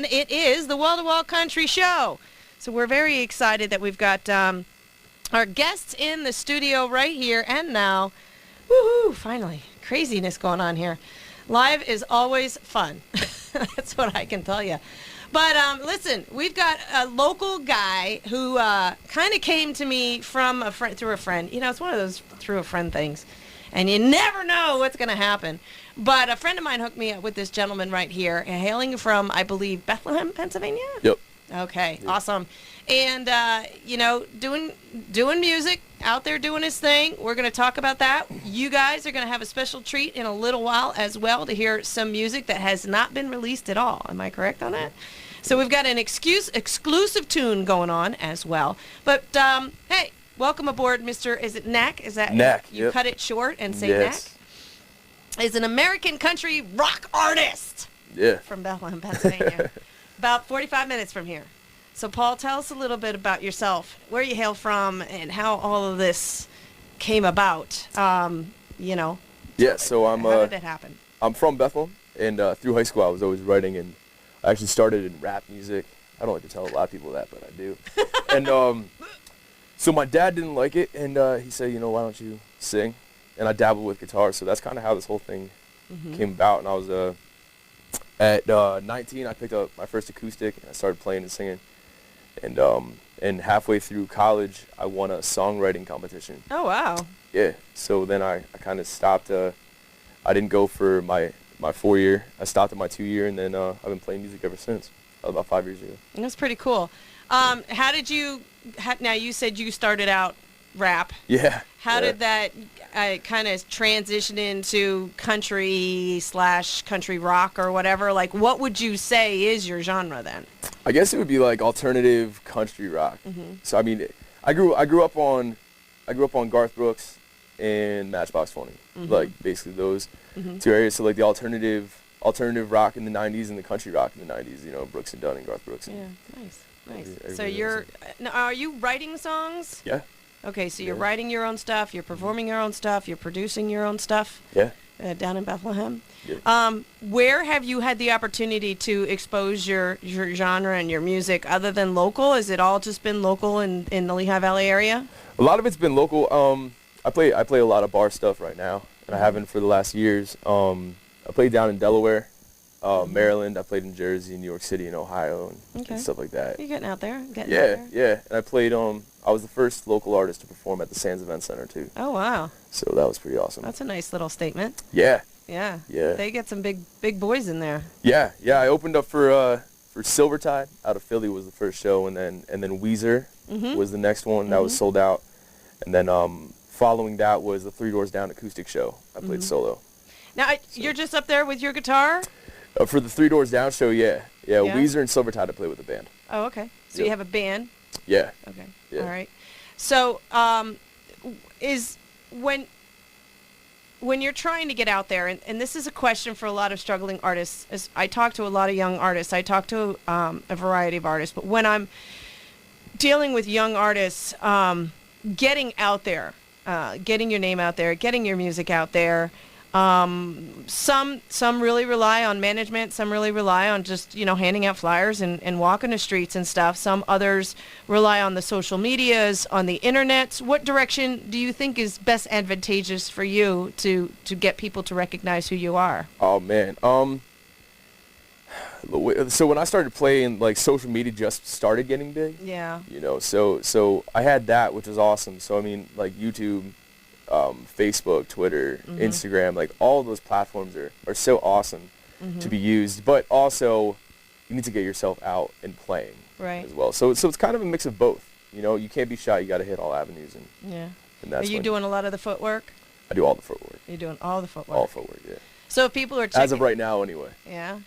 and it is the Wall to Wall Country Show. So we're very excited that we've got our guests in the studio right here and now. Woohoo! Finally, craziness going on here. Live is always fun. That's what I can tell you. But listen, we've got a local guy who kind of came to me from through a friend. You know, it's one of those through a friend things, and you never know what's going to happen. But a friend of mine hooked me up with this gentleman right here, hailing from, I believe, Bethlehem, Pennsylvania? Yep. Okay, yep. Awesome. And, you know, doing music, out there doing his thing. We're going to talk about that. You guys are going to have a special treat in a little while as well to hear some music that has not been released at all. Am I correct on that? So we've got an exclusive tune going on as well. But, hey, welcome aboard, Mr. Is it Knakk? Is that Knakk? You yep. cut it short and say yes. Knakk? Is an American country rock artist. Yeah. From Bethlehem, Pennsylvania. About 45 minutes from here. So, Paul, tell us a little bit about yourself, where you hail from, and how all of this came about. You know. Yeah. So I'm. How did it happen? I'm from Bethlehem, and through high school I was always writing, and I actually started in rap music. I don't like to tell a lot of people that, but I do. And so my dad didn't like it, and he said, you know, why don't you sing? And I dabbled with guitar, so that's kind of how this whole thing came about. And I was at 19, I picked up my first acoustic, and I started playing and singing. And halfway through college, I won a songwriting competition. Oh, wow. Yeah. So then I kind of stopped. I didn't go for my 4 year. I stopped at my 2 year, and then I've been playing music ever since. About 5 years ago. That's pretty cool. How did you? Now you said you started out rap. Yeah. How did that kind of transition into country/country rock or whatever? Like, what would you say is your genre then? I guess it would be like alternative country rock. So I mean, I grew up on Garth Brooks and Matchbox 20, like basically those two areas. So like the alternative rock in the 90s and the country rock in the 90s. You know, Brooks and Dunn and Garth Brooks. And nice. So are you writing songs? Yeah. Okay, so you're writing your own stuff, you're performing your own stuff, you're producing your own stuff. Yeah. Down in Bethlehem. Yeah. Where have you had the opportunity to expose your genre and your music other than local? Has it all just been local in the Lehigh Valley area? A lot of it's been local. I play a lot of bar stuff right now, and I haven't for the last years. I played down in Delaware, Maryland. I played in Jersey, New York City, and Ohio, and stuff like that. You're getting out there. Yeah. And I played. I was the first local artist to perform at the Sands Event Center too. Oh wow. So that was pretty awesome. That's a nice little statement. Yeah. Yeah. Yeah. They get some big boys in there. Yeah. I opened up for Silvertide out of Philly was the first show, and then Weezer was the next one that was sold out, and then following that was the Three Doors Down acoustic show. I played solo. Now you're just up there with your guitar? For the Three Doors Down show, yeah. Weezer and Silvertide I play with the band. Oh, okay. So you have a band? Yeah. Okay. Yeah. All right. So, is when you're trying to get out there, and this is a question for a lot of struggling artists. As I talk to a lot of young artists, I talk to a variety of artists, but when I'm dealing with young artists, getting out there, getting your name out there, getting your music out there. Some really rely on management. Some really rely on just, handing out flyers and walking the streets and stuff. Some others rely on the social medias, on the internet. What direction do you think is best advantageous for you to get people to recognize who you are? Oh, man. So when I started playing, like, social media just started getting big. Yeah. So I had that, which was awesome. So, I mean, like, YouTube, Facebook, Twitter, Instagram, like all of those platforms are so awesome to be used, but also you need to get yourself out and playing as well. So it's kind of a mix of both. You can't be shy. You got to hit all avenues. And that's Are you doing a lot of the footwork? I do all the footwork. You're doing all the footwork? All footwork, yeah. So if people are checking... As of right now, anyway. Yeah.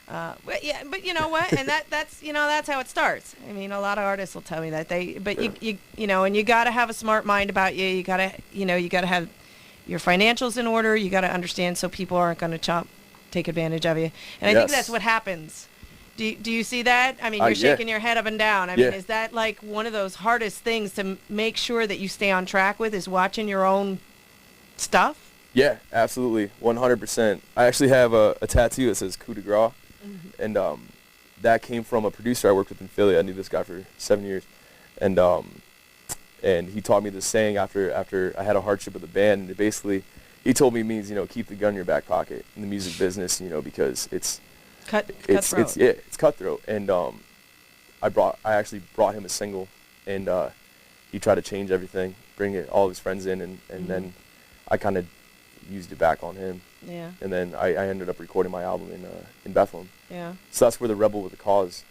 But you know what? And that's how it starts. I mean, a lot of artists will tell me that you got to have a smart mind about you. You got to have your financials in order. You got to understand so people aren't going to take advantage of you. And I think that's what happens. Do you see that? I mean, you're shaking your head up and down. I mean, is that like one of those hardest things to make sure that you stay on track with, is watching your own stuff? Yeah, absolutely. 100%. I actually have a tattoo that says coup de grace. And that came from a producer I worked with in Philly. I knew this guy for 7 years, and he taught me this saying after I had a hardship with the band. And it basically, he told me it means, keep the gun in your back pocket in the music business, because it's cutthroat. It's cutthroat. And I actually brought him a single, and he tried to change everything, bring all his friends in, and then I kind of used it back on him. Yeah. And then I ended up recording my album in Bethlehem. Yeah. So that's where the Rebel with a Cause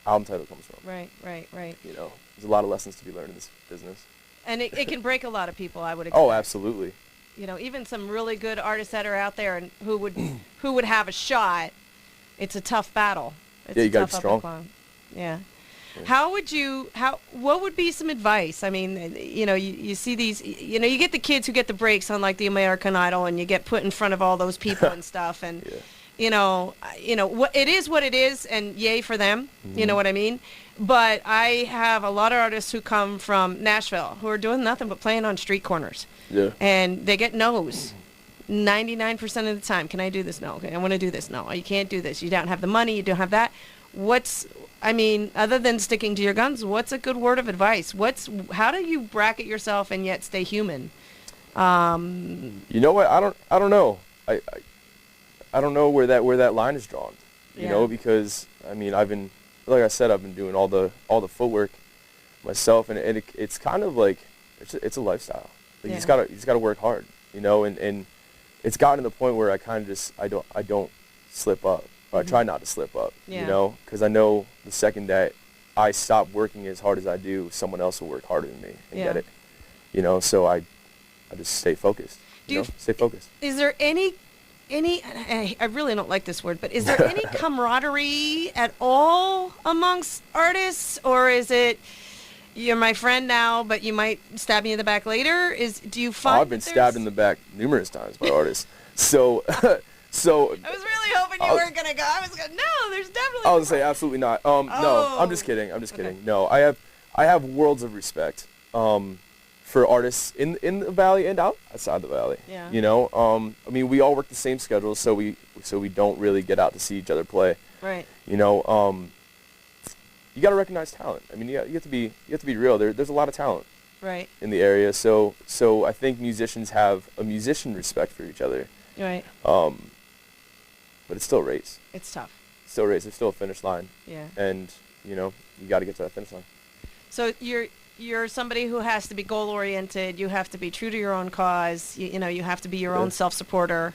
album title comes from. Right. There's a lot of lessons to be learned in this business. And it can break a lot of people, I would expect. Oh, absolutely. Even some really good artists that are out there and who would have a shot. It's a tough battle. It's you got to be strong. Yeah. What would be some advice? I mean, you see these, you get the kids who get the breaks on like the American Idol, and you get put in front of all those people and stuff, and what it is, what it is, and yay for them. You know what I mean? But I have a lot of artists who come from Nashville who are doing nothing but playing on street corners. Yeah. And they get no's 99% of the time. Can I do this? No. Okay, I want to do this. No, you can't do this. You don't have the money. You don't have that. Other than sticking to your guns, what's a good word of advice? How do you bracket yourself and yet stay human? You know what? I don't know. I don't know where that line is drawn. Because I've been, like I said, I've been doing all the footwork myself, and it's kind of like it's a lifestyle. Like, you just gotta work hard, and it's gotten to the point where I kind of just I don't slip up. Or I try not to slip up, because I know the second that I stop working as hard as I do, someone else will work harder than me and get it. So I just stay focused. Stay focused. Is there any? I really don't like this word, but is there any camaraderie at all amongst artists, or is it you're my friend now, but you might stab me in the back later? Do you find? I've been stabbed in the back numerous times by artists. So. So I was really hoping you weren't gonna go. I was gonna. No, there's definitely. I was gonna say absolutely not. No, I'm just kidding. Okay. No, I have worlds of respect for artists in the valley and outside the valley. Yeah. We all work the same schedule, so we don't really get out to see each other play. Right. You got to recognize talent. You have to be real. There's a lot of talent. Right. In the area, so I think musicians have a musician respect for each other. Right. But it's still a race. It's tough. It's still a race. There's still a finish line. Yeah. And, you got to get to that finish line. So you're somebody who has to be goal-oriented. You have to be true to your own cause. You have to be your own self-supporter.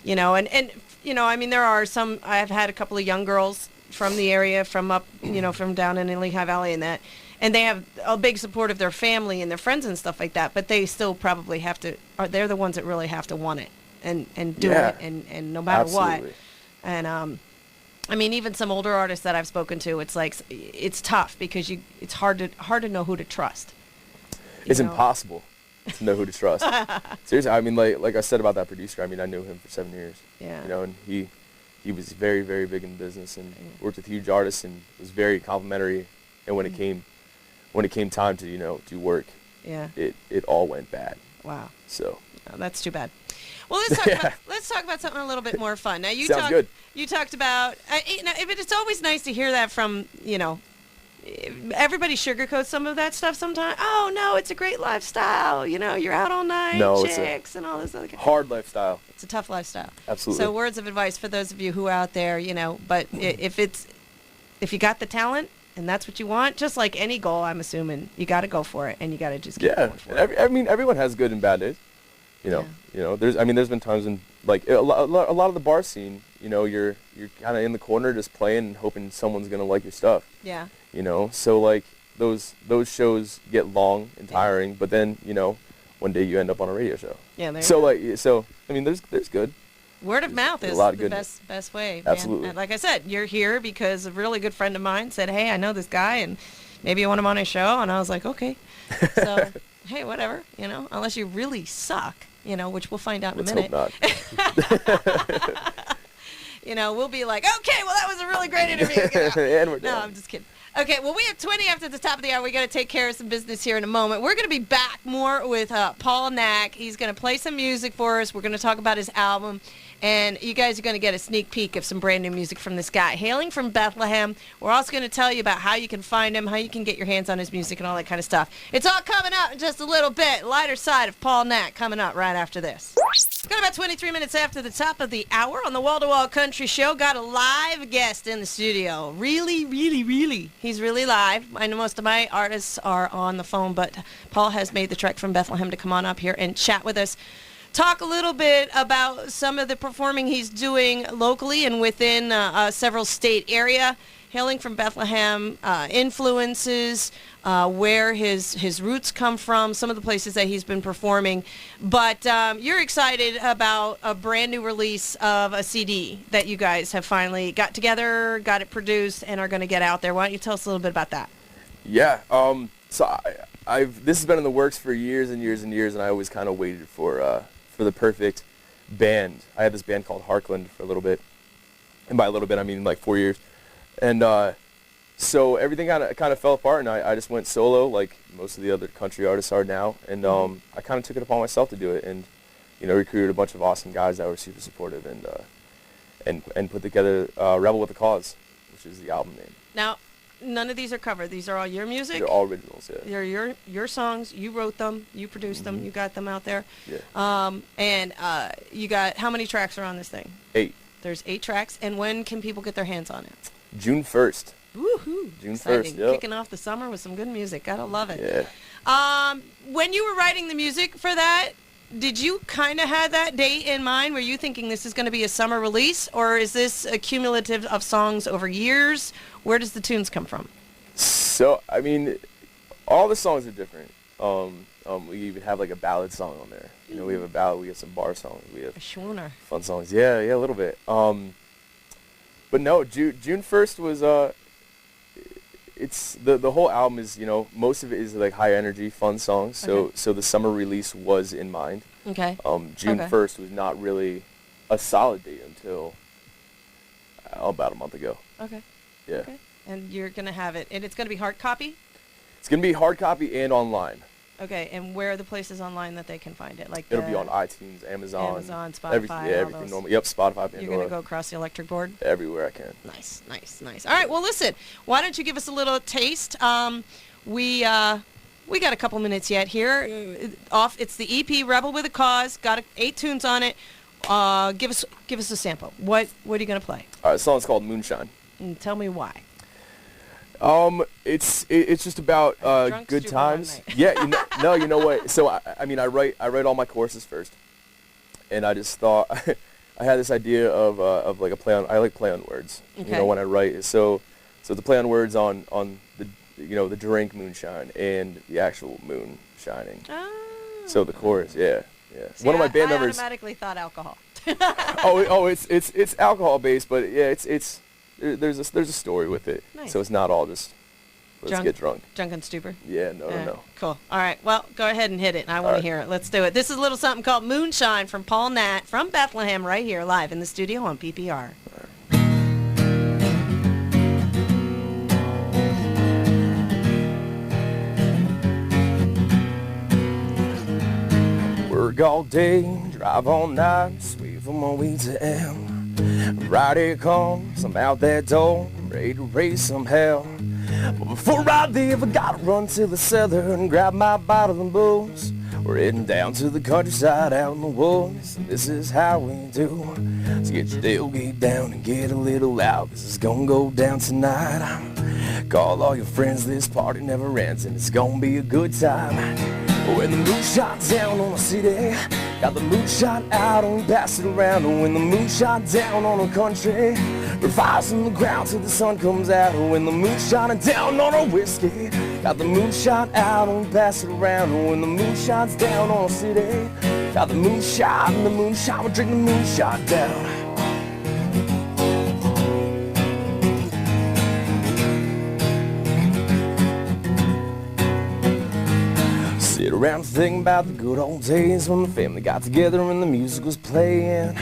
And there are some, I've had a couple of young girls from the area, from up, from down in the Lehigh Valley and they have a big support of their family and their friends and stuff like that, but they still probably they're the ones that really have to want it and do it and no matter absolutely. What. And even some older artists that I've spoken to, it's like it's tough because it's hard to know who to trust. It's impossible to know who to trust. Seriously, like I said about that producer, I knew him for 7 years. Yeah. And he was very, very big in the business and worked with huge artists and was very complimentary. And when it came time to to work, it all went bad. Wow. So that's too bad. Well, let's talk about something a little bit more fun. Now you talked about it's always nice to hear that from everybody sugarcoats some of that stuff sometimes. Oh no, it's a great lifestyle. You're out all night, chicks, and all this other. Hard lifestyle. It's a tough lifestyle. Absolutely. So words of advice for those of you who are out there, but if you got the talent and that's what you want, just like any goal, I'm assuming you got to go for it and you got to just keep going for it. Everyone has good and bad days. There's been times when a lot of the bar scene, you're kind of in the corner just playing and hoping someone's gonna like your stuff. Yeah. So those shows get long and tiring, but then one day you end up on a radio show. Yeah. There's good. Word of mouth is the best way. Man. Absolutely. And like I said, you're here because a really good friend of mine said, "Hey, I know this guy, and maybe you want him on his show." And I was like, "Okay." So hey, whatever. Unless you really suck. Which we'll find out in a minute. Let's hope not. We'll be like, okay, well, that was a really great interview. And we're done. No, I'm just kidding. Okay, well, we have 20 after the top of the hour. We got to take care of some business here in a moment. We're going to be back more with Paul Knakk. He's going to play some music for us. We're going to talk about his album. And you guys are going to get a sneak peek of some brand new music from this guy. Hailing from Bethlehem. We're also going to tell you about how you can find him, how you can get your hands on his music, and all that kind of stuff. It's all coming up in just a little bit. Lighter side of Paul Knakk coming up right after this. Got about 23 minutes after the top of the hour on the Wall to Wall Country Show. Got a live guest in the studio. Really, he's really live. I know most of my artists are on the phone, but Paul has made the trek from Bethlehem to come on up here and chat with us. Talk a little bit about some of the performing he's doing locally and within several state area. Hailing from Bethlehem, influences, where his roots come from, some of the places that he's been performing. But you're excited about a brand new release of a CD that you guys have finally got together, got it produced, and are going to get out there. Why don't you tell us a little bit about that? Yeah. So this has been in the works for years and years and years, and I always kind of waited for the perfect band. I had this band called Harkland for a little bit, and by a little bit I mean like 4 years. And so everything kind of fell apart, and I just went solo, like most of the other country artists are now. And I kind of took it upon myself to do it, and recruited a bunch of awesome guys that were super supportive, and put together Rebel with a Cause, which is the album name. Now, none of these are covered. These are all your music? They're all originals, yeah. They're your songs. You wrote them. You produced them. You got them out there. Yeah. And you got, how many tracks are on this thing? 8. There's 8 tracks. And when can people get their hands on it? June 1st. Woohoo! June Exciting. 1st, yep. Kicking off the summer with some good music. Gotta love it. Yeah. When you were writing the music for that, did you kind of have that date in mind? Were you thinking this is going to be a summer release, or is this a cumulative of songs over years? Where does the tunes come from? So, I mean, all the songs are different. We even have like a ballad song on there. We have a ballad, we have some bar songs, we have a schwooner. Fun songs. Yeah, a little bit. But no, June 1st was, it's, the whole album is, most of it is like high energy, fun songs. So the summer release was in mind. Okay. June 1st was not really a solid date until about a month ago. Okay. Yeah. Okay. And you're going to have it, and it's going to be hard copy? It's going to be hard copy and online. Okay, and where are the places online that they can find it? Like it'll be on iTunes, Amazon, Spotify, everything normal. Yep, Spotify, Pandora. You're going to go across the electric board? Everywhere I can. Nice. All right, well, listen, why don't you give us a little taste? We got a couple minutes yet here. It's the EP Rebel with a Cause. Got 8 tunes on it. Give us a sample. What are you going to play? The song's called Moonshine. And tell me why. It's just about good times. Yeah, you know what? So I write all my choruses first, and I just thought I had this idea of like a play on. I like play on words. Okay. When I write, so the play on words on the the drink moonshine and the actual moon shining. Oh. So the chorus, yeah. See, One of my band members. I automatically thought alcohol. It's alcohol based, but yeah, there's a story with it. Nice. So it's not all just let's get drunk. Drunken stupor. Yeah, no. Cool. All right. Well, go ahead and hit it. I want to hear it. Let's do it. This is a little something called Moonshine from Paul Knakk from Bethlehem right here live in the studio on PPR. Work all day, drive all night, sweet from my way to M. Right here comes, I'm out that door, ready to raise some hell. But before I leave, I gotta run to the cellar and grab my bottle and booze. We're heading down to the countryside out in the woods, and this is how we do. So get your tailgate down and get a little loud, 'cause it's gonna go down tonight. Call all your friends, this party never ends, and it's gonna be a good time. When the moonshine's down on the city, got the moonshine out and we pass it around. When the moonshine's down on the country, we're fires in the ground till the sun comes out. When the moonshine's down on our whiskey, got the moonshine out and we pass it around. When the moonshine's down on the city, got the moonshine, we drink the moonshine down. Sit around thinking about the good old days when the family got together and the music was playing.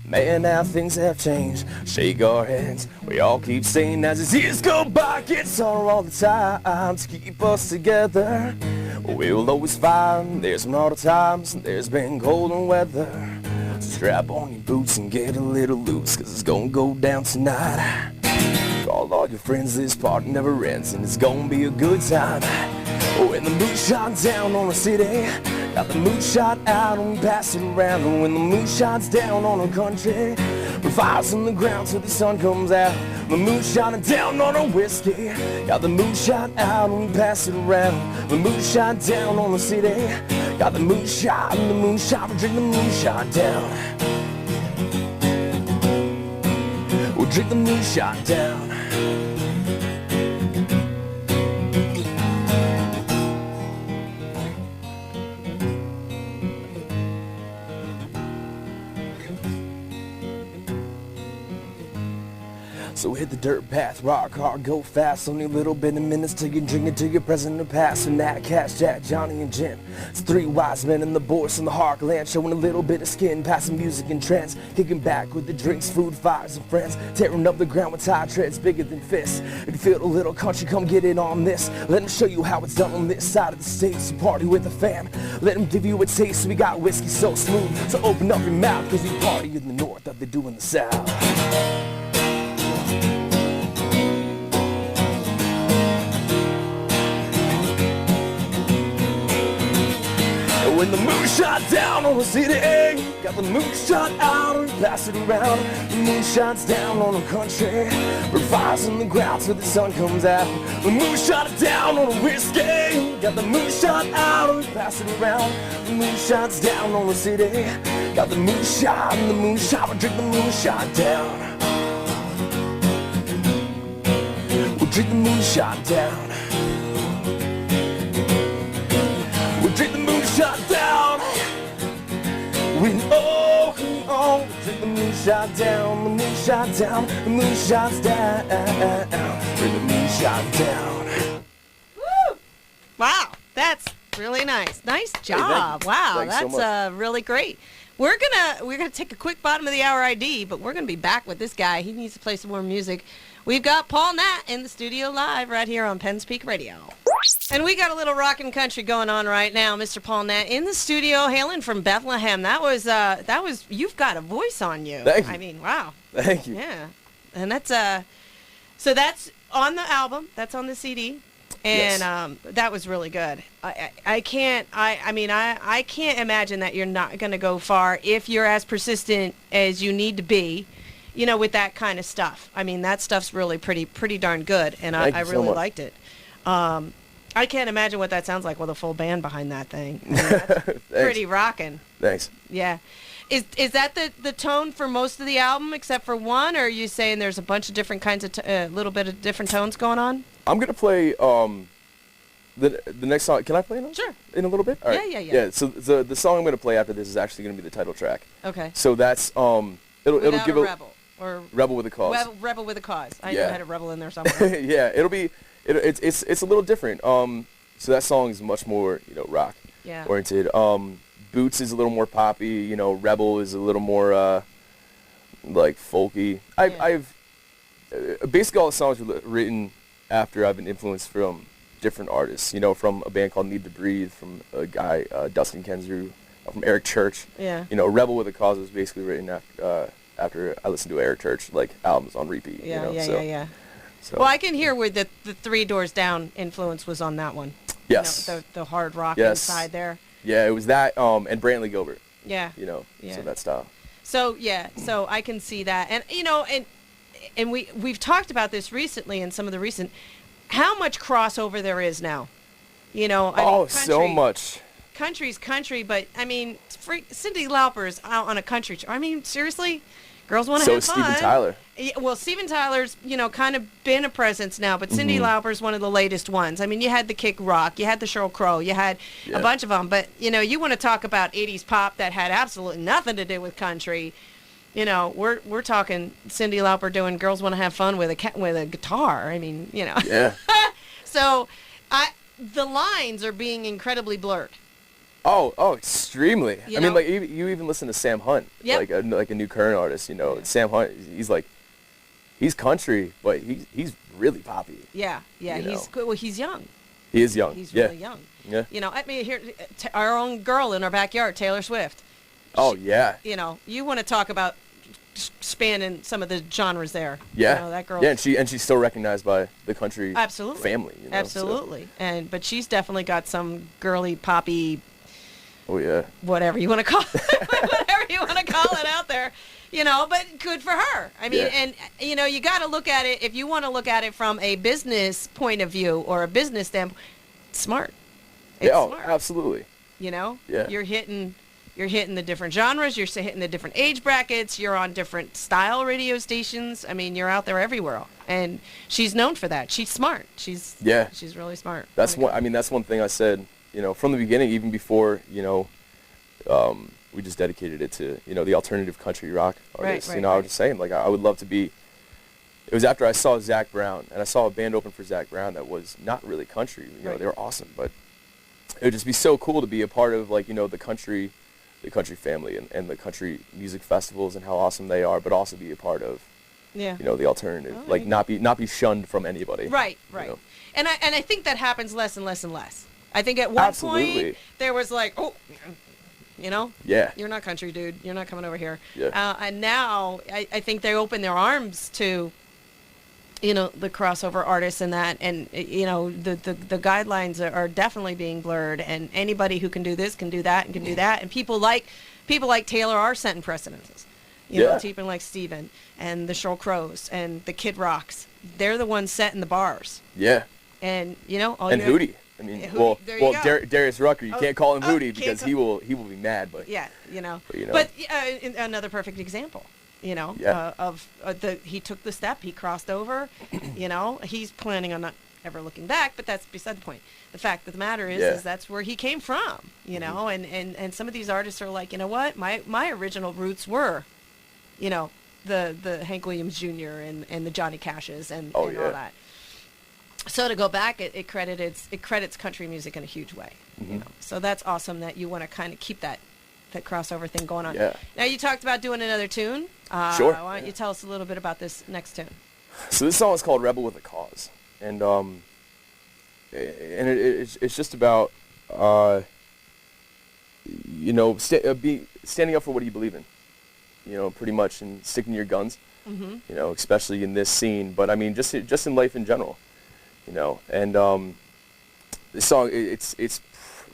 Man, now things have changed. Shake our heads. We all keep saying as the years go by, guitar all the time to keep us together. We'll always find there's been harder times and there's been colder weather. So Strap on your boots and get a little loose, 'cause it's gonna go down tonight. Call all your friends, this party never ends, and it's gonna be a good time. When the moon shines down on the city, got the moon shot out and we pass it around. When the moon shines down on the country, we fires on the ground till the sun comes out. The moon shining down on our whiskey, got the moon shot out and we pass it around. The moon shine down on the city, got the moon shot and the moon shot, we drink the moonshine down. We'll drink the moonshine down. So hit the dirt path, rock hard, go fast. Only a little bit of minutes till you drink it till your present and past. And Knakk, Cash, Jack, Johnny, and Jim. It's three wise men in the boys in the heartland, showing a little bit of skin, passing music and trance, kicking back with the drinks, food, fires, and friends, tearing up the ground with tire treads bigger than fists. If you feel a little country, come get in on this. Let them show you how it's done on this side of the state. So party with the fam, let them give you a taste. We got whiskey so smooth, so open up your mouth, 'cause we party in the north like they do in the south. When the moon shot down on the city, got the moon shot out and pass it around. The moon shines down on the country, we're fires in the ground till the sun comes out. The moon shot down on the whiskey, got the moon shot out and pass it around. The moon shines down on the city, got the moon shot and the moon shot, we drink the moonshine down. We'll drink the moonshine down. We'll drink the moonshine down. We know, drink the moonshine down, the moonshine down, the moonshine's down. Drink the moonshine down. Woo! Wow, that's really nice. Nice job. Wow, Thanks so that's really great. We're gonna take a quick bottom of the hour ID, but we're gonna be back with this guy. He needs to play some more music. We've got Paul Nat in the studio live right here on Penn's Peak Radio. And we got a little rockin' country going on right now. Mr. Paul Nat in the studio, hailing from Bethlehem. That was you've got a voice on you. Thank you. I mean, wow. Thank you. Yeah. And that's so that's on the album. That's on the CD. And Yes. That was really good. I can't imagine that you're not going to go far if you're as persistent as you need to be, you know, with that kind of stuff. I mean, that stuff's really pretty darn good, and I so really much. liked it. I can't imagine what that sounds like with a full band behind that thing. I mean, that's pretty rocking. Thanks. Yeah. Is that the tone for most of the album except for one, or are you saying there's a bunch of different kinds of little bit of different tones going on? I'm gonna play the next song. Can I play it? Sure. In a little bit? All right. Yeah. Yeah, so the song I'm gonna play after this is actually gonna be the title track. Okay. So that's it'll Without give a a rebel or Rebel with a Cause. rebel with a cause. I Yeah. know had a rebel in there somewhere. Yeah, it's a little different. So that song is much more, you know, rock Yeah. oriented. Boots is a little more poppy, you know, Rebel is a little more like folky. I've basically all the songs were written after I've been influenced from different artists, you know, from a band called Need to Breathe, from a guy Dustin Kensrue, from Eric Church. Yeah. You know, Rebel with a Cause was basically written after I listened to Eric Church like albums on repeat. Yeah, you know, yeah. So, Well, I can hear where the Three Doors Down influence was on that one. yes. You know, the hard rock Yes. inside there. Yeah, it was that and Brantley Gilbert, Yeah. you know, Yeah. so that style. So so I can see that, and you know, and we've talked about this recently in some of the recent, how much crossover there is now. You know, I mean, So much. Country's country, but I mean, Cyndi Lauper's out on a country. I mean, seriously, girls want to So have is fun. Steven Tyler. Yeah, well, Steven Tyler's, you know, kind of been a presence now, but Cyndi Lauper's one of the latest ones. I mean, you had the Kick Rock, you had the Sheryl Crow, you had a bunch of them, but, you know, you want to talk about 80s pop that had absolutely nothing to do with country. You know, we're talking Cyndi Lauper doing Girls Want to Have Fun with a guitar. I mean, you know. Yeah. So, the lines are being incredibly blurred. Oh, extremely. You I mean, know? like you even listen to Sam Hunt, Yep. like a new current artist. You know, Sam Hunt. He's country, but he's really poppy. Yeah, You he's young. He is young. He's yeah. really young. Yeah. You know, I mean, here, our own girl in our backyard, Taylor Swift. Oh, yeah. You know, you want to talk about spanning some of the genres there. Yeah. You know, that girl. Yeah, and she's still recognized by the country Absolutely. family. You know, Absolutely. So. But she's definitely got some girly, poppy. Oh yeah. Whatever you want to call it, whatever you want to call it out there, you know. But good for her. I mean, and you know, you got to look at it if you want to look at it from a business point of view or a business standpoint. Smart. It's smart. Absolutely. You know. Yeah. You're hitting the different genres. You're hitting the different age brackets. You're on different style radio stations. I mean, you're out there everywhere. And she's known for that. She's smart. She's really smart. That's one. I mean, that's one thing I said. You know, from the beginning, even before, you know, we just dedicated it to, you know, the alternative country rock artists. I was just saying, like, I would love to be. It was after I saw Zach Brown, and I saw a band open for Zach Brown that was not really country. You know, they were awesome, but it would just be so cool to be a part of, like, you know, the country family and the country music festivals and how awesome they are, but also be a part of, you know, the alternative, like not be shunned from anybody. Right. You know? And I think that happens less and less and less. I think at one point there was like, oh, you know, you're not country, dude. You're not coming over here. Yeah. And now I think they open their arms to, you know, the crossover artists and that, and you know, the guidelines are definitely being blurred, and anybody who can do this can do that and can do that, and people like Taylor are setting precedences. You know, people like Steven and the Sheryl Crows and the Kid Rocks. They're the ones setting the bars. Yeah. And you know, Hootie. I mean, Darius Rucker, you can't call him Hootie because he will be mad. But you know. But another perfect example. You know, he took the step, he crossed over. You know, he's planning on not ever looking back, but that's beside the point. The fact of the matter is that's where he came from. You know, and some of these artists are like, you know what, my original roots were, you know, the Hank Williams Jr. and the Johnny Cashes and all that. So to go back, it credits country music in a huge way. You know, so that's awesome that you want to kind of keep that crossover thing going on. Yeah. Now you talked about doing another tune. Sure. Why don't you tell us a little bit about this next tune? So this song is called "Rebel with a Cause," and it's just about you know, standing up for what you believe in. You know, pretty much, and sticking to your guns. You know, especially in this scene, but I mean, just in life in general. You know, and this song, it's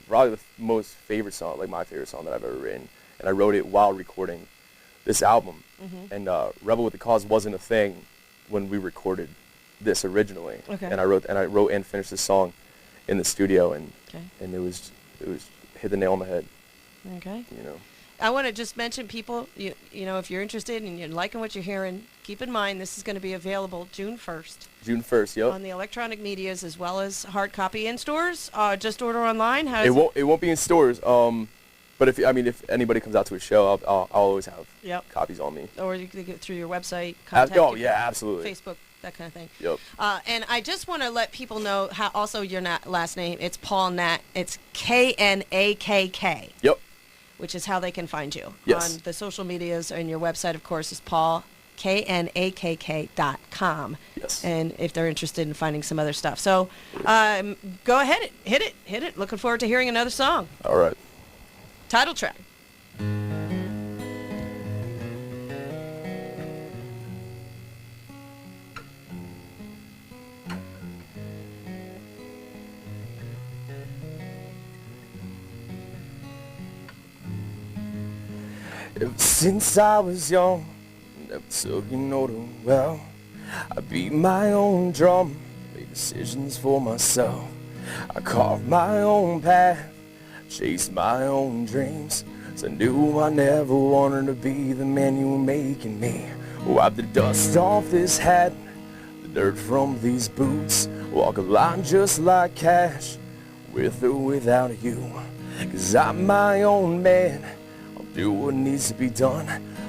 probably the most favorite song, like my favorite song that I've ever written, and I wrote it while recording this album. And "Rebel with a Cause" wasn't a thing when we recorded this originally. And I wrote and finished this song in the studio, and it was hit the nail on the head. You know. I want to just mention, people, you know, if you're interested and you're liking what you're hearing, keep in mind this is going to be available June 1st. June 1st, yep. On the electronic medias as well as hard copy in stores. Just order online. It won't be in stores. But if anybody comes out to a show, I'll always have copies on me. Or you can get through your website. Absolutely. Facebook, that kind of thing. Yep. And I just want to let people know how also your last name. It's Paul Knakk. It's Knakk. Yep. Which is how they can find you. Yes. On the social medias, and your website, of course, is paulknakk.com. Yes. And if they're interested in finding some other stuff. So go ahead, hit it. Looking forward to hearing another song. All right. Title track. Ever since I was young, never took an order well. I beat my own drum, made decisions for myself. I carved my own path, chased my own dreams. So I knew I never wanted to be the man you were making me. Wipe the dust off this hat, the dirt from these boots. Walk a line just like cash, with or without you. 'Cause I'm my own man, do what needs to be done.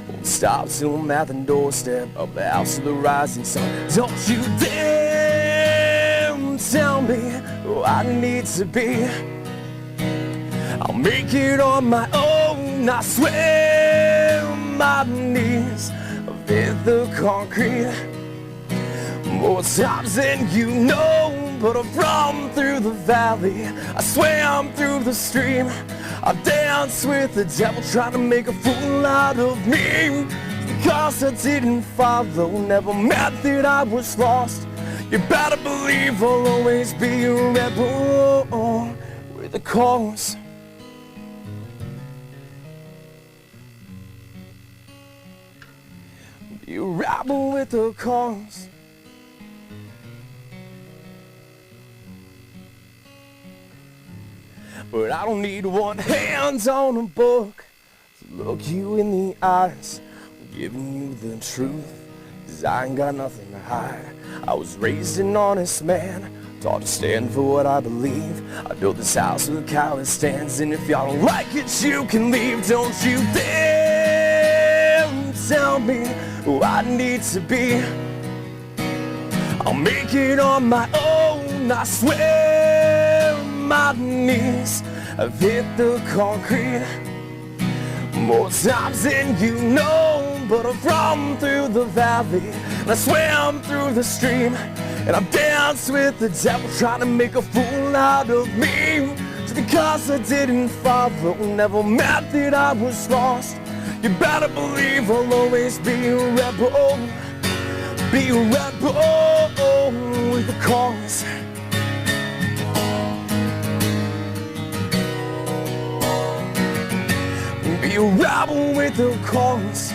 Won't stop till I'm at the doorstep of the house of the rising sun. Don't you dare tell me who I need to be. I'll make it on my own, I swear. My knees have hit the concrete more times than you know. But I've run through the valley, I swam through the stream. I danced with the devil, trying to make a fool out of me. Because I didn't follow, never meant that I was lost. You better believe I'll always be a rebel with a cause. Be a rebel with a cause. But I don't need one hand on a book to look you in the eyes, giving you the truth, 'cause I ain't got nothing to hide. I was raised an honest man, taught to stand for what I believe. I built this house with callous stands, and if y'all don't like it, you can leave. Don't you dare tell me who I need to be. I'll make it on my own, I swear. My knees have hit the concrete more times than you know, but I've run through the valley and I swam through the stream, and I've danced with the devil, trying to make a fool out of me. Just because I didn't follow, never meant that I was lost. You better believe I'll always be a rebel with a cause. Be a rebel with a cause.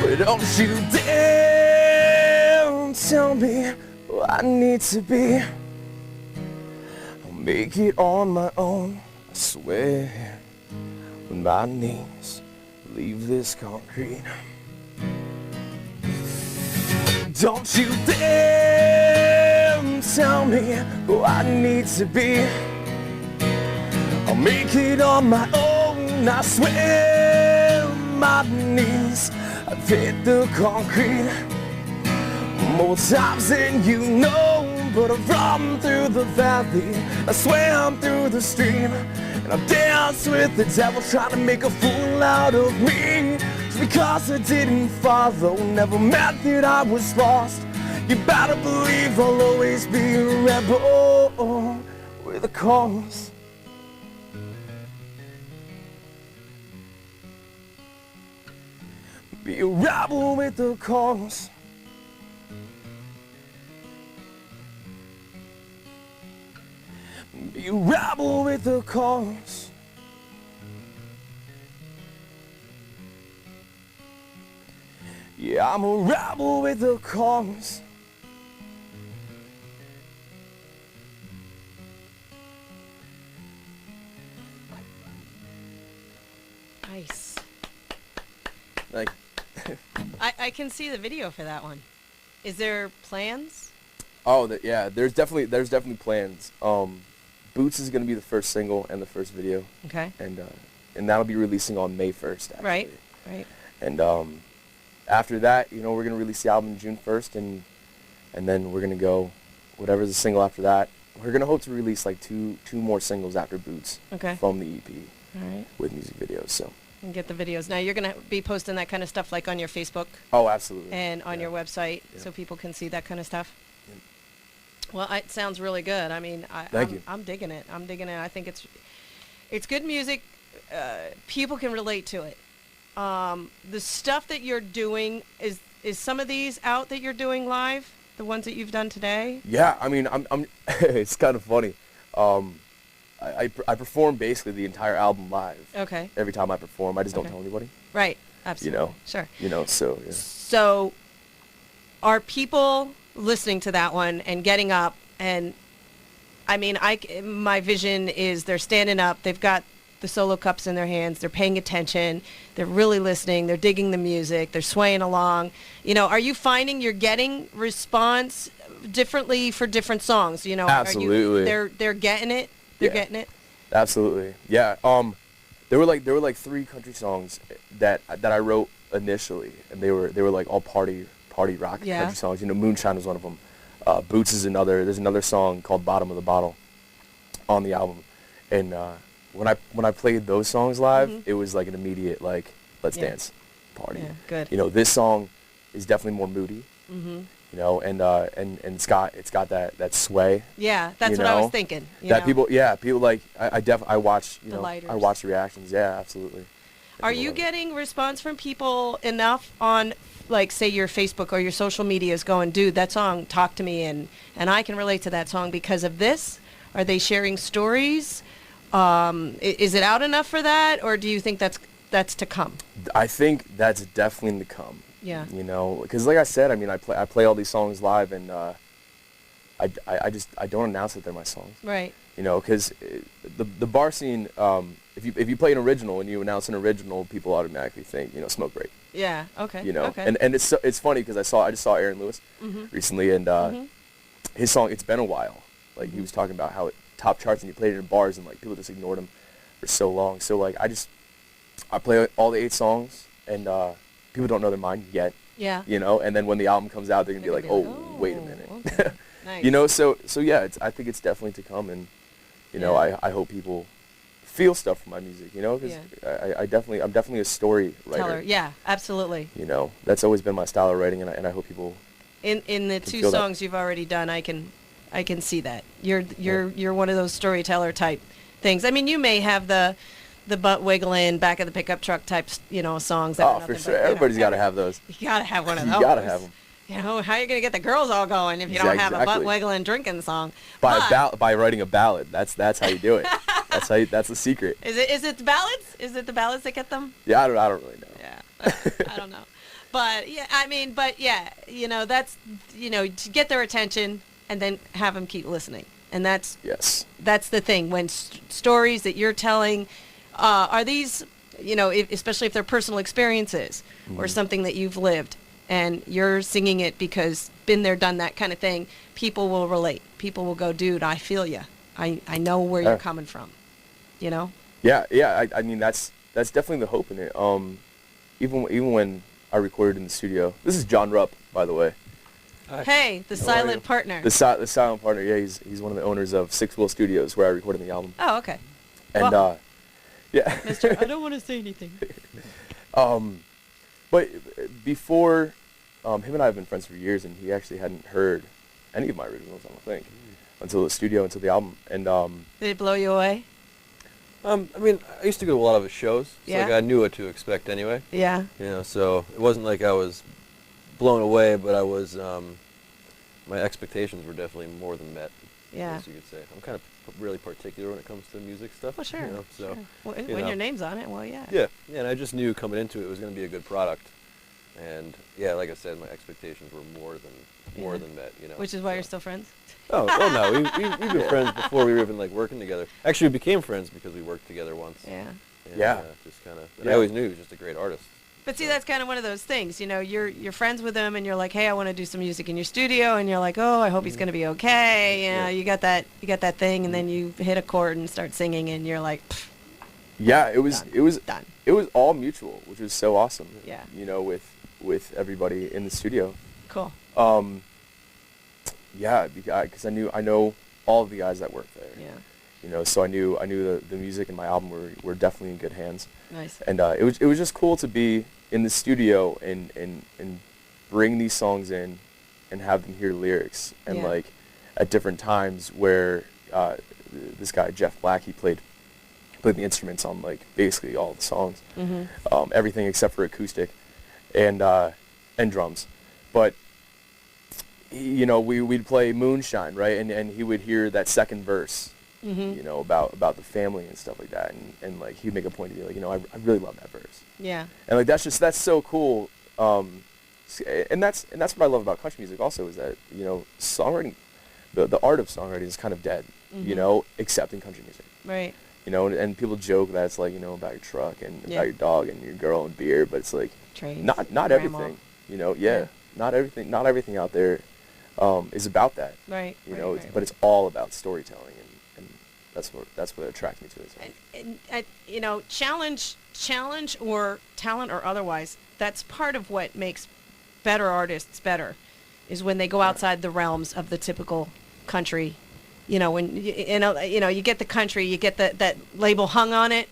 But don't you dare tell me who I need to be. I'll make it on my own, I swear. When my knees leave this concrete. Don't you dare tell me who I need to be. I'll make it on my own, I swear. My knees have hit the concrete more times than you know, but I've run through the valley, I swam through the stream, and I've danced with the devil, trying to make a fool out of me. Just because I didn't follow, never meant that I was lost. You better believe I'll always be a rebel with a cause. Be a rebel with a cause. Be a rebel with a cause. Yeah, I'm a rebel with a cause. Nice. Like, I can see the video for that one. Is there plans? oh, yeah, there's definitely plans. Boots is gonna be the first single and the first video, Okay. and that'll be releasing on May 1st. Actually. Right. And after that, you know, we're gonna release the album June 1st, and then we're gonna go whatever's the single after that. We're gonna hope to release like two more singles after Boots. Okay. From the EP. All right. With music videos. So. And get the videos. Now you're gonna be posting that kind of stuff like on your Facebook Oh, absolutely. and on your website, Yeah. so people can see that kind of stuff. Yeah. Well, it sounds really good. I mean, Thank you. I'm digging it. I think it's good music. People can relate to it. The stuff that you're doing, is some of these out that you're doing live? The ones that you've done today? Yeah, I mean, I'm it's kind of funny. I perform basically the entire album live. Okay. Every time I perform, I just don't Okay. tell anybody. Right. Absolutely. You know. Sure. You know, so yeah. So, are people listening to that one and getting up? And I mean, my vision is they're standing up. They've got the solo cups in their hands. They're paying attention. They're really listening. They're digging the music. They're swaying along. You know, are you finding you're getting response differently for different songs? You know, Absolutely. They're getting it. They're Yeah. getting it. Absolutely. Yeah. There were like 3 country songs that I wrote initially, and they were like all party rock Yeah. country songs. You know, Moonshine was one of them. Boots is another. There's another song called Bottom of the Bottle on the album, and when I played those songs live, it was like an immediate like let's Yeah. dance, party. Yeah, good. You know, this song is definitely more moody. You you know, and it's got that sway. Yeah, that's you what I know, was thinking. That people like, I watch, you The know, lighters. I watch the reactions. Yeah, absolutely. Are you getting response from people enough on, like, say, your Facebook or your social medias going, dude, that song, talk to me, and I can relate to that song because of this? Are they sharing stories? Is it out enough for that, or do you think that's to come? I think that's definitely to come. Yeah. You know, because like I said, I mean, I play all these songs live, and I don't announce that they're my songs. Right. You know, because the bar scene, if you play an original and you announce an original, people automatically think, you know, smoke break. Yeah. Okay. You know, Okay. and it's funny because I just saw Aaron Lewis recently, and his song "It's Been a While," like he was talking about how it top charts, and he played it in bars, and like people just ignored him for so long. So like I play all the 8 songs, and people don't know they're mine yet. Yeah. You know, and then when the album comes out, they're gonna be like, oh, wait a minute. Okay. Nice. You know, so yeah, I think it's definitely to come, and you know, I hope people feel stuff from my music. You know, because I'm definitely a story writer. Teller. Yeah, absolutely. You know, that's always been my style of writing, and I hope people. In the 2 songs you've already done, I can see that you're one of those storyteller type things. I mean, you may have the butt wiggling back of the pickup truck type, you know, songs. That Oh, for sure. Everybody's got to have those. You gotta have one of those. You got to have them. You know, how are you gonna get the girls all going if you don't have a butt wiggling drinking song? By writing a ballad. That's how you do it. That's the secret. Is it the ballads? Is it the ballads that get them? Yeah, I don't really know. Yeah, I don't know. But yeah, I mean, you know, that's, you know, to get their attention and then have them keep listening, and that's the thing. When stories that you're telling, are these, you know, especially if they're personal experiences or something that you've lived, and you're singing it because been there, done that kind of thing, people will relate. People will go, dude, I feel you. I know where you're coming from. You know? Yeah. I mean, that's definitely the hope in it. Even when I recorded in the studio, this is John Rupp, by the way. Hey, the silent partner. The silent partner. Yeah, he's one of the owners of Six Wheel Studios, where I recorded the album. Oh, okay. And well, yeah. Mister, I don't want to say anything. But before, him and I have been friends for years, and he actually hadn't heard any of my originals, I don't think, until the album. And did it blow you away? I mean, I used to go to a lot of his shows, so Yeah. like I knew what to expect anyway. Yeah. You know, so it wasn't like I was blown away, but I was, my expectations were definitely more than met. Yeah. I guess you could say. I'm kind of really particular when it comes to music stuff. Well, sure. You know, so, sure. Well, you when know. your name's on it, well, yeah. Yeah, and I just knew coming into it was going to be a good product, and yeah, like I said, my expectations were more than met. You know. Which is why so. you're still friends? Oh, well, no, we've been friends before we were even like working together. Actually, we became friends because we worked together once. Yeah. And, Yeah. just kind of. Yeah. I always knew he was just a great artist. But see, that's kind of one of those things, you know, you're friends with him and you're like, hey, I want to do some music in your studio, and you're like, oh, I hope he's going to be okay. You know, you got that thing, and then you hit a chord and start singing, and you're like, pfft, yeah, it was done. It was all mutual, which was so awesome. Yeah. You know, with everybody in the studio. Cool. Yeah, because I know all of the guys that worked there. Yeah. You know, so I knew the music and my album were definitely in good hands. Nice. And it was just cool to be in the studio and bring these songs in and have them hear lyrics, and Yeah. like at different times where this guy Jeff Black, he played the instruments on like basically all the songs, everything except for acoustic and drums, but you know, we'd play Moonshine, right, and he would hear that second verse, you know, about the family and stuff like that, and like he'd make a point to be like, you know, I really love that verse. Yeah. And like that's so cool. And that's what I love about country music also, is that, you know, songwriting, the art of songwriting is kind of dead, you know, except in country music. Right. You know, and people joke that it's like, you know, about your truck and about your dog and your girl and beer, but it's like Trains, not grandma. everything. You know, not everything out there is about that. Right. You know, but it's all about storytelling, and that's what attracts me to it. And you know, challenge or talent or otherwise, that's part of what makes better artists better, is when they go outside the realms of the typical country. You know, when you know, you get the country, you get that label hung on it,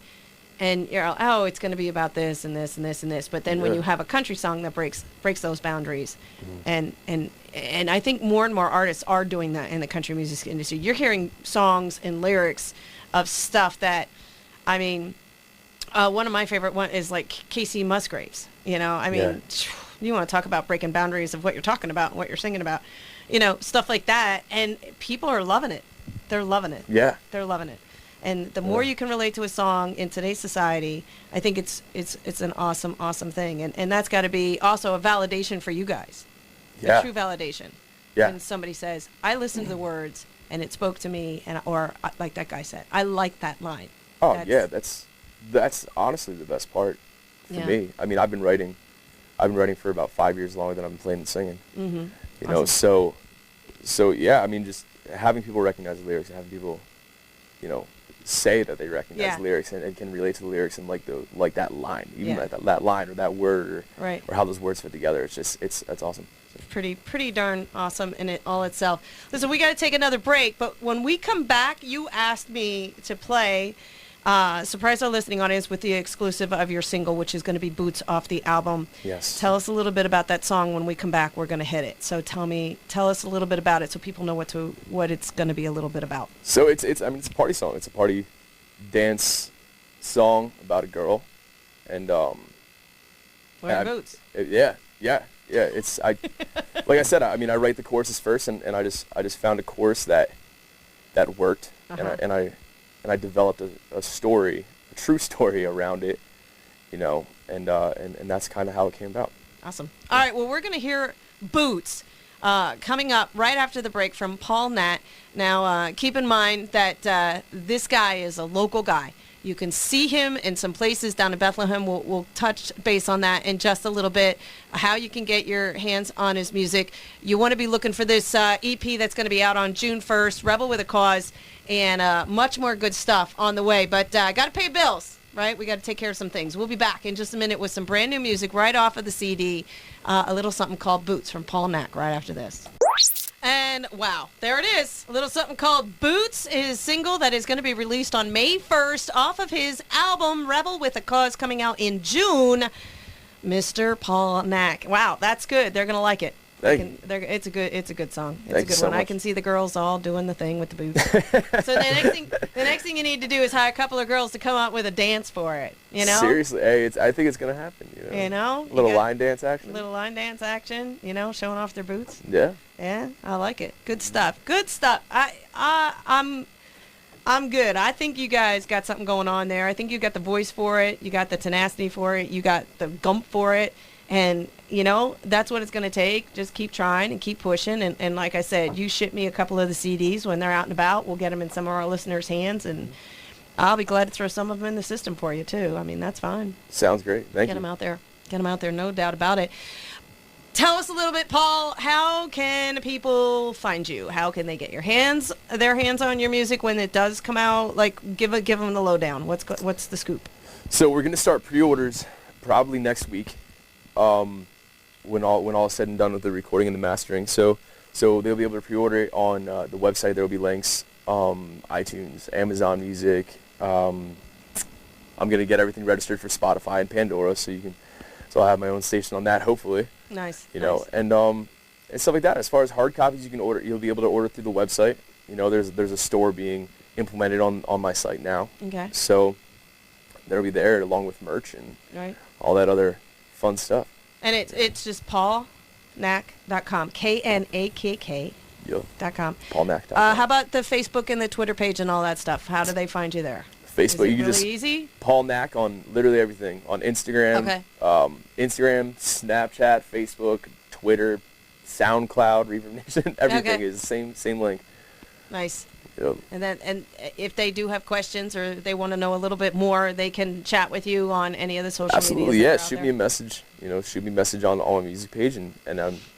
and you're like, oh, it's going to be about this and this and this and this. But then when Yeah. you have a country song that breaks those boundaries, and I think more and more artists are doing that in the country music industry. You're hearing songs and lyrics of stuff that, I mean, one of my favorite one is like Casey Musgraves. You know, I mean, you want to talk about breaking boundaries of what you're talking about and what you're singing about, you know, stuff like that. And people are loving it. They're loving it. Yeah. They're loving it. And the more you can relate to a song in today's society, I think it's an awesome, awesome thing. And that's got to be also a validation for you guys. Yeah. A true validation. Yeah. When somebody says, I listened to the words and it spoke to me, or like that guy said, I like that line. Oh, yeah, that's honestly the best part for me. I mean, I've been writing for about 5 years longer than I've been playing and singing. Mm-hmm. You know, so yeah, I mean, just having people recognize the lyrics, having people, you know, say that they recognize the lyrics and can relate to the lyrics and like that line, even that line or that word or how those words fit together. It's just that's awesome. Pretty darn awesome in it all itself. Listen, we got to take another break, but when we come back, you asked me to play surprise our listening audience with the exclusive of your single, which is going to be Boots off the album. Yes. Tell us a little bit about that song. When we come back, we're going to hit it. So tell us a little bit about it so people know what it's going to be a little bit about. So it's a party song. It's a party dance song about a girl, and Wearing boots. Yeah. It's like I said. I mean, I write the choruses first, and I just found a chorus that worked, and I developed a story, a true story around it, you know, and that's kind of how it came about. Awesome. All right, well, we're going to hear Boots coming up right after the break from Paul Knakk. Now, keep in mind that this guy is a local guy. You can see him in some places down in Bethlehem. We'll touch base on that in just a little bit, how you can get your hands on his music. You want to be looking for this EP that's going to be out on June 1st, Rebel with a Cause, and much more good stuff on the way. But got to pay bills, right? We got to take care of some things. We'll be back in just a minute with some brand new music right off of the CD, a little something called Boots from Paul Knakk right after this. And wow, there it is. A little something called Boots, his single that is going to be released on May 1st off of his album Rebel with a Cause coming out in June. Mr. Paul Knakk. Wow, that's good. They're going to like it. It's a good song. It's a good one. I can see the girls all doing the thing with the boots. So the next thing you need to do is hire a couple of girls to come up with a dance for it. You know? Seriously, hey, I think it's gonna happen. You know, little line dance action. Little line dance action. You know, showing off their boots. Yeah. Yeah, I like it. Good stuff. Good stuff. I'm good. I think you guys got something going on there. I think you got the voice for it. You got the tenacity for it. You got the gump for it. And, you know, that's what it's going to take. Just keep trying and keep pushing. And like I said, you ship me a couple of the CDs when they're out and about. We'll get them in some of our listeners' hands. And I'll be glad to throw some of them in the system for you, too. I mean, that's fine. Sounds great. Thank you. Get them out there. Get them out there. No doubt about it. Tell us a little bit, Paul, how can people find you? How can they get their hands on your music when it does come out? Like, give them the lowdown. What's the scoop? So we're going to start pre-orders probably next week. When all is said and done with the recording and the mastering. So they'll be able to pre-order it on the website. There will be links, iTunes, Amazon Music. I'm gonna get everything registered for Spotify and Pandora, so I'll have my own station on that, hopefully. Nice. You know, and stuff like that. As far as hard copies, you'll be able to order through the website. You know, there's a store being implemented on my site now. Okay. So that'll be there along with merch and all that other fun stuff. And it's just paulknakk.com, KNAKK.com. paulknakk.com. How about the Facebook and the Twitter page and all that stuff? How do they find you there? Facebook, you really easy? Paul Knakk on literally everything. On Instagram, Instagram, Snapchat, Facebook, Twitter, SoundCloud, Reverb Nation, everything is the same link. Nice. Yep. And if they do have questions or they want to know a little bit more, they can chat with you on any of the social media. Absolutely, yeah. Shoot me a message. You know, shoot me a message on my music page, and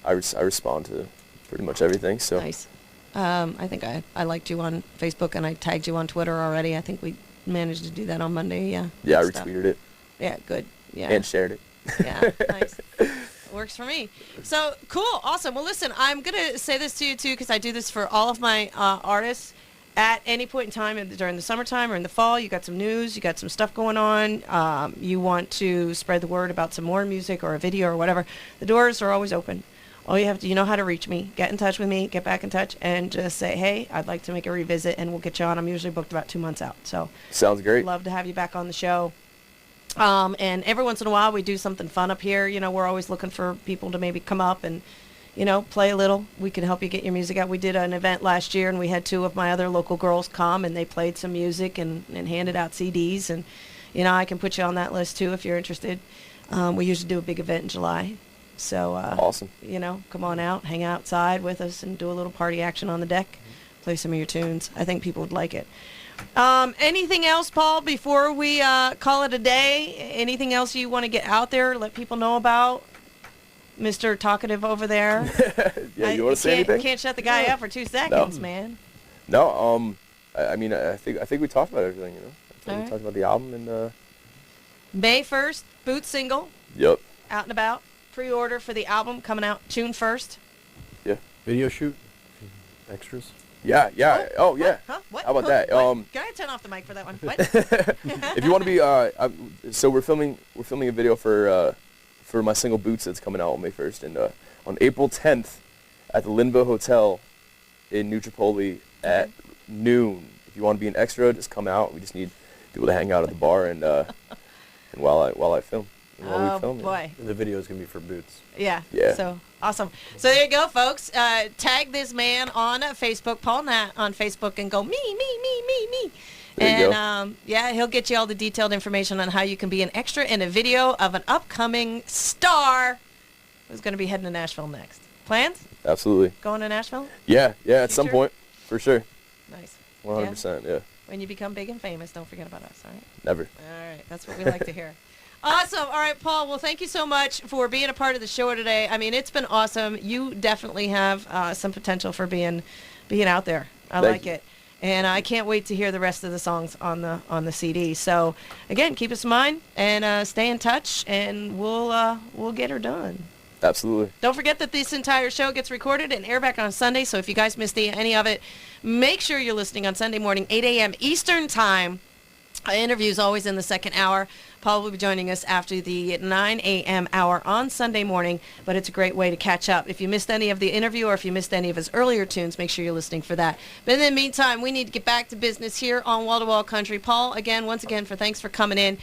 I respond to pretty much everything. So nice. I think I liked you on Facebook and I tagged you on Twitter already. I think we managed to do that on Monday. Yeah. Yeah, I retweeted it. Yeah, good. Yeah. And shared it. Yeah, nice. Works for me. So cool, awesome. Well, listen, I'm gonna say this to you too because I do this for all of my artists. at any point in time during the summertime or in the fall, you got some news, you got some stuff going on, you want to spread the word about some more music or a video or whatever, the doors are always open. All you have to, you know how to reach me. Get in touch with me, get back in touch, and just say, hey, I'd like to make a revisit, and we'll get you on. I'm usually booked about 2 months out. So sounds great. love to have you back on the show. And every once in a while, we do something fun up here. You know, we're always looking for people to maybe come up and, you know, play a little. We can help you get your music out. We did an event last year, and we had 2 of my other local girls come, and they played some music and handed out CDs. And, you know, I can put you on that list, too, if you're interested. We usually do a big event in July. So, Awesome. You know, come on out, hang outside with us, and do a little party action on the deck. Play some of your tunes. I think people would like it. Anything else, Paul, before we call it a day? Anything else you want to get out there, let people know about? Mr. Talkative over there. Yeah, you want to say anything? Can't shut the guy up for 2 seconds, man. No, I mean, I think we talked about everything, you know. I think we right. talked about the album and, May 1st, boot single, yep. out and about. Pre-order for the album coming out June 1st. Yeah. Video shoot, extras. Yeah. Oh, yeah. Huh? What? How about that? What? Can I turn off the mic for that one? What? If you want to be, so we're filming a video for my single Boots that's coming out on May 1st, and on April 10th at the Linva Hotel in New Tripoli at noon. If you want to be an extra, just come out. We just need people to hang out at the bar and while I film. While we film, boy. And the video is going to be for Boots. Yeah. Yeah. So awesome. So there you go, folks. Tag this man on Facebook, Paul Nat, on Facebook, and go me. There you And yeah, he'll get you all the detailed information on how you can be an extra in a video of an upcoming star who's going to be heading to Nashville next. Plans? Absolutely. Going to Nashville? Yeah, at some Future? point, for sure. Nice. 100%, yeah. When you become big and famous, don't forget about us, all right? Never. All right, that's what we like to hear. Awesome. All right, Paul, well, thank you so much for being a part of the show today. I mean, it's been awesome. You definitely have some potential for being out there. I like it. And I can't wait to hear the rest of the songs on the CD. So, again, keep us in mind and stay in touch, and we'll get her done. Absolutely. Don't forget that this entire show gets recorded and aired back on Sunday, so if you guys missed any of it, make sure you're listening on Sunday morning, 8 a.m. Eastern Time. Interviews always in the second hour. Paul will be joining us after the 9 a.m. hour on Sunday morning, but it's a great way to catch up. If you missed any of the interview or if you missed any of his earlier tunes, make sure you're listening for that. But in the meantime, we need to get back to business here on Wall to Wall Country. Paul, once again, thanks for coming in.